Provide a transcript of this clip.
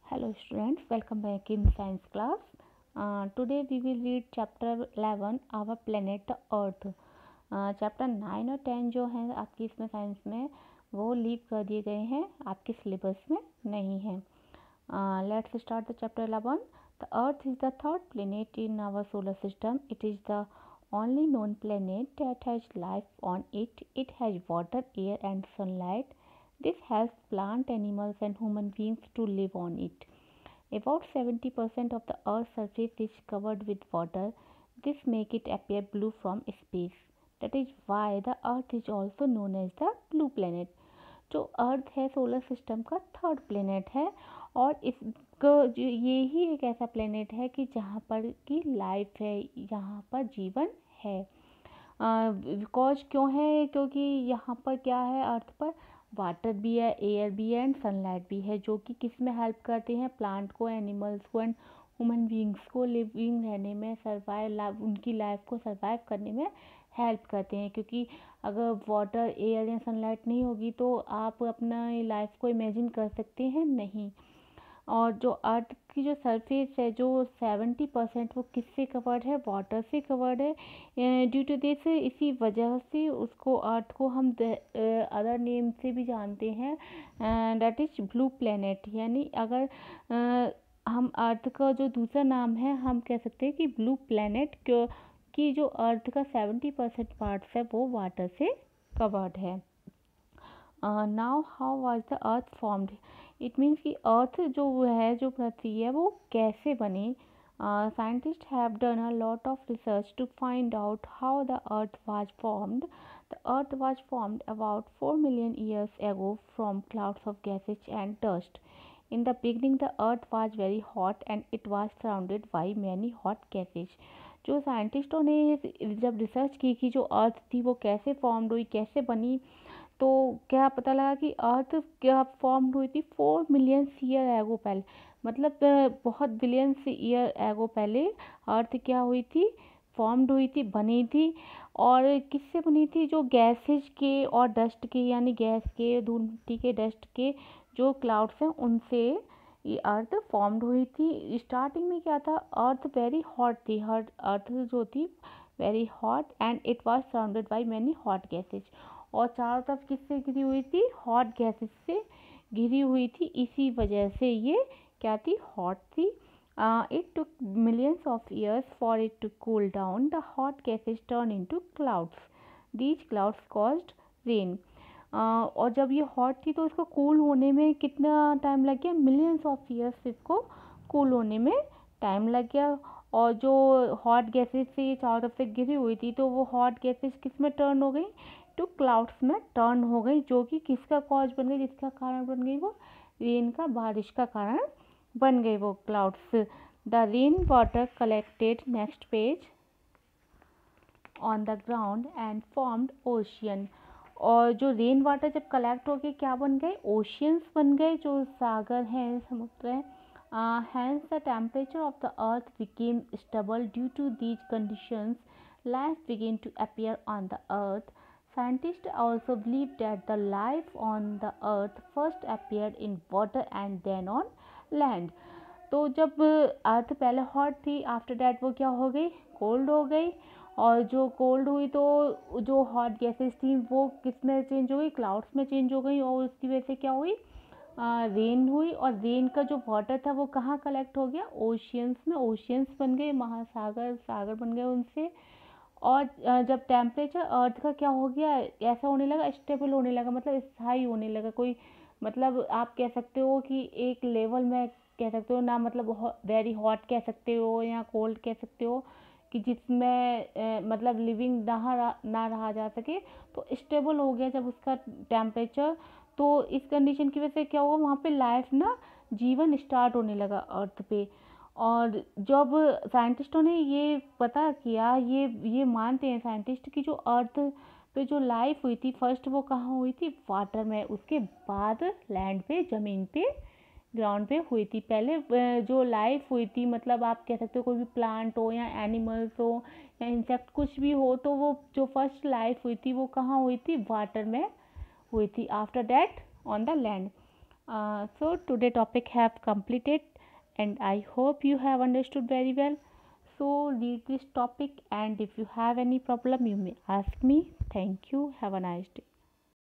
Hello students, welcome back in science class. Today we will read chapter 11 our planet the earth. Chapter 9 और 10 जो हैं आपकी इसमें science में वो लीव कर दिए गए हैं, आपके सिलेबस में नहीं है. Let's start the chapter 11. The earth is the third planet in our solar system. It is the only known planet that has life on it. It has water, air and sunlight. This helps plant, animals and human beings to live on it. About 70% of the Earth's surface is covered with water. This makes it appear blue from space. That is why the Earth is also known as the blue planet. जो अर्थ है solar system का third planet है और ये ही एक ऐसा planet है कि जहाँ पर की लाइफ है, यहाँ पर जीवन है. बिकॉज क्यों है, क्योंकि यहाँ पर क्या है, अर्थ पर वाटर भी है, एयर भी है एंड सनलाइट भी है, जो कि किस में हेल्प करते हैं, प्लांट को, एनिमल्स को एंड ह्यूमन बींग्स को लिविंग रहने में, सर्वाइव उनकी लाइफ को सर्वाइव करने में हेल्प करते हैं. क्योंकि अगर वाटर, एयर या सनलाइट नहीं होगी तो आप अपना लाइफ को इमेजिन कर सकते हैं नहीं. और जो अर्थ की जो सरफेस है जो 70% वो किससे कवर्ड है, वाटर से कवर्ड है. ड्यू टू दिस, इसी वजह से उसको अर्थ को हम अदर नेम से भी जानते हैं, दैट इज ब्लू प्लेनेट. यानी अगर हम अर्थ का जो दूसरा नाम है हम कह सकते हैं कि ब्लू प्लेनेट, क्योंकि जो अर्थ का 70% पार्ट्स है वो वाटर से कवर्ड है. Now how was the earth formed. It means कि अर्थ जो है, जो पृथ्वी है, वो कैसे बनी. Scientist have done a lot of research to find out how the earth was formed. The earth was formed about 4 million years ago from clouds of gases and dust. In the beginning the earth was very hot and it was surrounded by many hot gases. जो साइंटिस्टों ने जब research की कि जो अर्थ थी वो कैसे formed हुई, कैसे बनी, तो क्या पता लगा कि अर्थ क्या फॉर्म हुई थी 4 million ईयर एगो पहले. मतलब बहुत बिलियंस ईयर एगो पहले अर्थ क्या हुई थी, फॉर्म्ड हुई थी, बनी थी. और किससे बनी थी, जो गैसेज के और डस्ट के, यानी गैस के, धूल मिट्टी के, डस्ट के जो क्लाउड्स हैं उनसे ये अर्थ फॉर्म्ड हुई थी. स्टार्टिंग में क्या था, अर्थ वेरी हॉट थी, अर्थ जो थी very hot and it was surrounded by many hot gases. और चारों तरफ किससे घिरी हुई थी, हॉट गैसेस से घिरी हुई थी. इसी वजह से ये क्या थी, हॉट थी. It took millions of years for it to cool down. The hot gases turned into clouds. These clouds caused rain. और जब ये हॉट थी तो इसको कूल होने में कितना टाइम लग गया, मिलियंस ऑफ ईयर्स इसको कूल होने में टाइम लग गया. और जो हॉट गैसेस से चारों तरफ से घिरी हुई थी तो वो हॉट गैसेस किस में टर्न हो गई, टू क्लाउड्स में टर्न हो गई, जो कि किसका कॉज बन गई, जिसका कारण बन गई वो रेन का, बारिश का कारण बन गई वो clouds. The rain water collected, next page, on the ground and formed ocean. और जो रेन वाटर जब कलेक्ट हो गए क्या बन गए, ओशियंस बन गए, जो सागर हैं, समुद्र हैं. Hence the temperature of the earth became stable. Due to these conditions, life began to appear on the earth. Scientists also believe that the life on the earth first appeared in water and then on land. तो जब अर्थ पहले hot थी, after that वो क्या हो गई, cold हो गई. और जो कोल्ड हुई तो जो हॉट गैसेस थी वो किस में चेंज हो गई, क्लाउड्स में चेंज हो गई. और उसकी वजह से क्या हुई, रेन हुई. और रेन का जो वाटर था वो कहाँ कलेक्ट हो गया, ओशियंस में. ओशियंस बन गए, महासागर, सागर बन गए उनसे. और जब टेम्परेचर अर्थ का क्या हो गया, ऐसा होने लगा, स्टेबल होने लगा, मतलब स्थायी होने लगा. कोई मतलब आप कह सकते हो कि एक लेवल में कह सकते हो ना, मतलब वेरी हॉट कह सकते हो या कोल्ड कह सकते हो, कि जिसमें मतलब लिविंग ना रहा जा सके. तो स्टेबल हो गया जब उसका टेम्परेचर. तो इस कंडीशन की वजह से क्या हुआ, वहाँ पे लाइफ ना, जीवन स्टार्ट होने लगा अर्थ पे. और जब साइंटिस्टों ने ये पता किया, ये मानते हैं साइंटिस्ट कि जो अर्थ पे जो लाइफ हुई थी फर्स्ट वो कहाँ हुई थी, वाटर में. उसके बाद लैंड पे, ज़मीन पे, ग्राउंड पे हुई थी. पहले जो लाइफ हुई थी, मतलब आप कह सकते हो कोई भी प्लांट हो या एनिमल्स हो या इंसेक्ट कुछ भी हो, तो वो जो फर्स्ट लाइफ हुई थी वो कहाँ हुई थी, वाटर में हुई थी. After that on the land. So today topic have completed, and I hope you have understood very well. So read this topic, and if you have any problem you may ask me. Thank you. Have a nice day.